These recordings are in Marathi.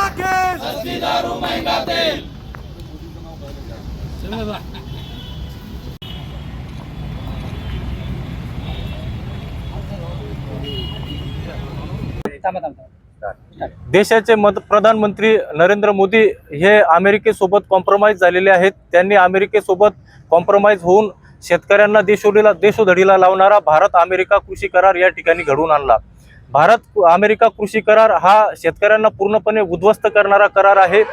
सस्ती दारू महंगा तेल। देशाचे प्रधानमंत्री नरेंद्र मोदी हे अमेरिकेसोबत कॉम्प्रोमाइज झालेले आहेत। त्यांनी अमेरिकेसोबत कॉम्प्रोमाइज होऊन शेतकऱ्यांना देशोधडीला लावणारा भारत अमेरिका कृषी करार या ठिकाणी घडवून आणला। भारत अमेरिका कृषी करार हा शेतकऱ्यांना पूर्णपणे उद्ध्वस्त करणारा करार आहे।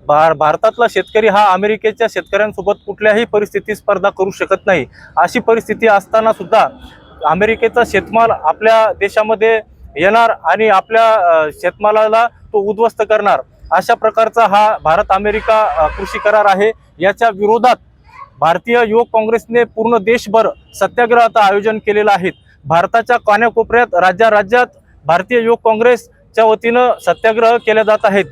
भारतातला शेतकरी हा अमेरिकेच्या शेतकऱ्यांसोबत कुठल्याही परिस्थितीत स्पर्धा करू शकत नाही। अशी परिस्थिती असताना सुद्धा अमेरिकेचा शेतमाल आपल्या देशामध्ये येणार आणि आपल्या शेतमालाला तो उद्ध्वस्त करणार, अशा प्रकारचा हा भारत अमेरिका कृषी करार आहे। याच्या विरोधात भारतीय युवक काँग्रेसने पूर्ण देशभर सत्याग्रहाचं आयोजन केलेलं आहे। भारताच्या कानाकोपऱ्यात राज्यात भारतीय युवक काँग्रेसच्या वतीनं सत्याग्रह केले जात आहेत।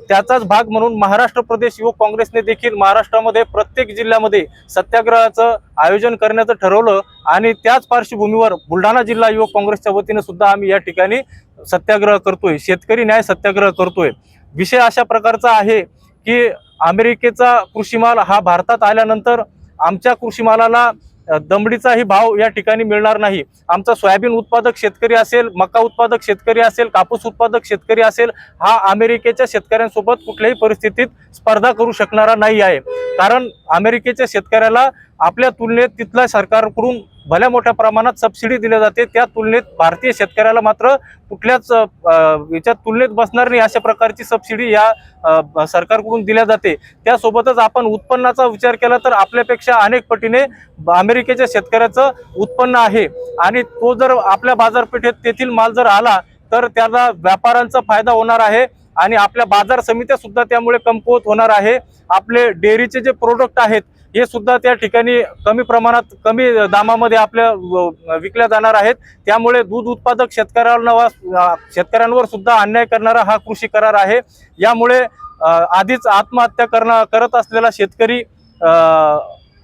त्याचाच भाग म्हणून महाराष्ट्र प्रदेश युवक काँग्रेसने देखील महाराष्ट्रामध्ये प्रत्येक जिल्ह्यामध्ये सत्याग्रहाचं आयोजन करण्याचं ठरवलं आणि त्याच पार्श्वभूमीवर बुलढाणा जिल्हा युवक काँग्रेसच्या वतीने सुद्धा आम्ही या ठिकाणी सत्याग्रह करतोय, शेतकरी न्याय सत्याग्रह करतोय। विषय अशा प्रकारचा आहे की अमेरिकेचा कृषीमाल हा भारतात आल्यानंतर आमच्या कृषीमालाला दमडीचाही भाव या ठिकाणी मिळणार नाही। आमचा सोयाबीन उत्पादक शेतकरी असेल, मका उत्पादक शेतकरी असेल, कापूस उत्पादक शेतकरी असेल, हा अमेरिकेच्या शेतकऱ्यांसोबत कुठल्याही परिस्थितीत स्पर्धा करू शकणारा नाही आहे। कारण अमेरिकेच्या शेतकऱ्याला आपल्या तुलनेत तिथल्या सरकारकडून भल्या मोठ्या प्रमाणात सबसिडी दिली जाते, त्या तुलनेत भारतीय शेतकऱ्याला मात्र कुठल्याच याच्या तुलनेत बसणार नाही अशा प्रकारची सबसिडी या सरकारकडून दिल्या जाते। त्यासोबतच आपण उत्पन्नाचा विचार केला तर आपल्यापेक्षा अनेक पटीने अमेरिकेच्या शेतकऱ्याचं उत्पन्न आहे आणि तो जर आपल्या बाजारपेठेत तेथील माल जर आला तर त्याला व्यापाऱ्यांचा फायदा होणार आहे आणि आपल्या बाजार समित्या सुद्धा त्यामुळे कमकुवत होणार आहे। आपले डेअरीचे जे प्रोडक्ट आहेत हे सुद्धा त्या ठिकाणी कमी प्रमाणात कमी दामामध्ये आपल्या विकल्या जाणार आहेत। त्यामुळे दूध उत्पादक शेतकऱ्यांवर सुद्धा अन्याय करणारा हा कृषी करार आहे। यामुळे आधीच आत्महत्या करत असलेला शेतकरी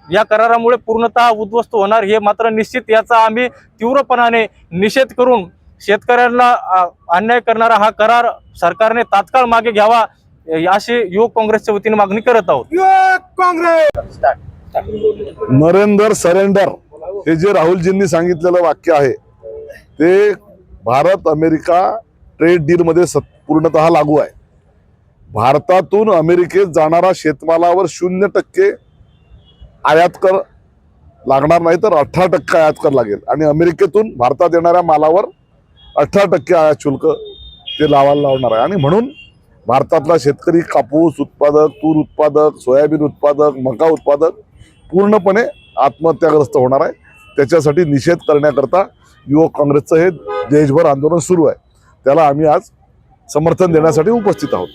या करारामुळे पूर्णतः उद्ध्वस्त होणार हे मात्र निश्चित। याचा आम्ही तीव्रपणाने निषेध करून शेतकऱ्यांना अन्याय करणारा हा करार सरकारने तात्काळ मागे घ्यावा अशी युवक काँग्रेसच्या वतीने मागणी करत आहोत। युवक काँग्रेस नरेंद्र सरेंडर हे जे राहुलजींनी सांगितलेलं वाक्य आहे ते भारत अमेरिका ट्रेड डील मध्ये पूर्णतः लागू आहे। भारतातून अमेरिकेत जाणारा शेतमालावर 0% आयात कर लागणार नाही तर 18% आयात कर लागेल आणि अमेरिकेतून भारतात येणाऱ्या मालावर 18% आयात शुल्क ते लावणार आहे। आणि म्हणून भारतातला शेतकरी कापूस उत्पादक, तूर उत्पादक, सोयाबीन उत्पादक, मका उत्पादक पूर्णपणे आत्महत्याग्रस्त होणार आहे। त्याच्यासाठी निषेध करण्याकरता युवक काँग्रेसचं हे देशभर आंदोलन सुरू आहे, त्याला आम्ही आज समर्थन देण्यासाठी उपस्थित आहोत।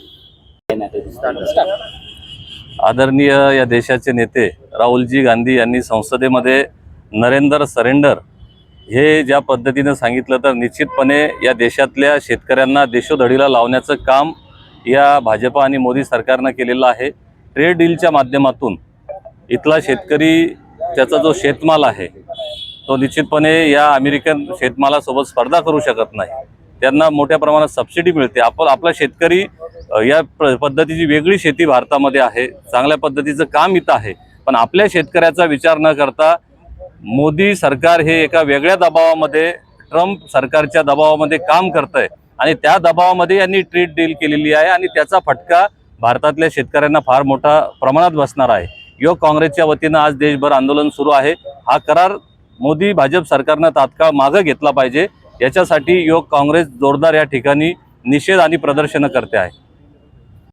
आदरणीय या देशाचे नेते राहुलजी गांधी यांनी संसदेमध्ये नरेंद्र सरेंडर हे ज्या पद्धतीने सांगितलं तर निश्चितपणे या देशातल्या शेतकऱ्यांना देशोधडीला लावण्याचं काम या भाजप आणि मोदी सरकारनं केलेलं आहे। ट्रेड डीलच्या माध्यमातून इथला शेतकरी त्याचा जो शेतमाल आहे तो निश्चितपणे या अमेरिकन शेतमालासोबत स्पर्धा करू शकत नाही। त्यांना मोठ्या प्रमाणात सबसिडी मिळते। आपला शेतकरी या पद्धतीची वेगळी शेती भारतामध्ये आहे, चांगल्या पद्धतीचं काम इथं आहे, पण आपल्या शेतकऱ्याचा विचार न करता मोदी सरकार हे एका वेगळ्या दबावामध्ये ट्रम्प सरकारच्या दबावामध्ये काम करतंय आणि त्या दबावामध्ये यांनी ट्रेड डील केलेली आहे आणि त्याचा फटका भारतातल्या शेतकऱ्यांना फार मोठा प्रमाणात बसणार आहे। युवक काँग्रेसच्या वतीनं आज देशभर आंदोलन सुरू आहे। हा करार मोदी भाजप सरकारनं तात्काळ मागे घेतला पाहिजे, याच्यासाठी युवक काँग्रेस जोरदार या ठिकाणी निषेध आणि प्रदर्शनं करते आहे।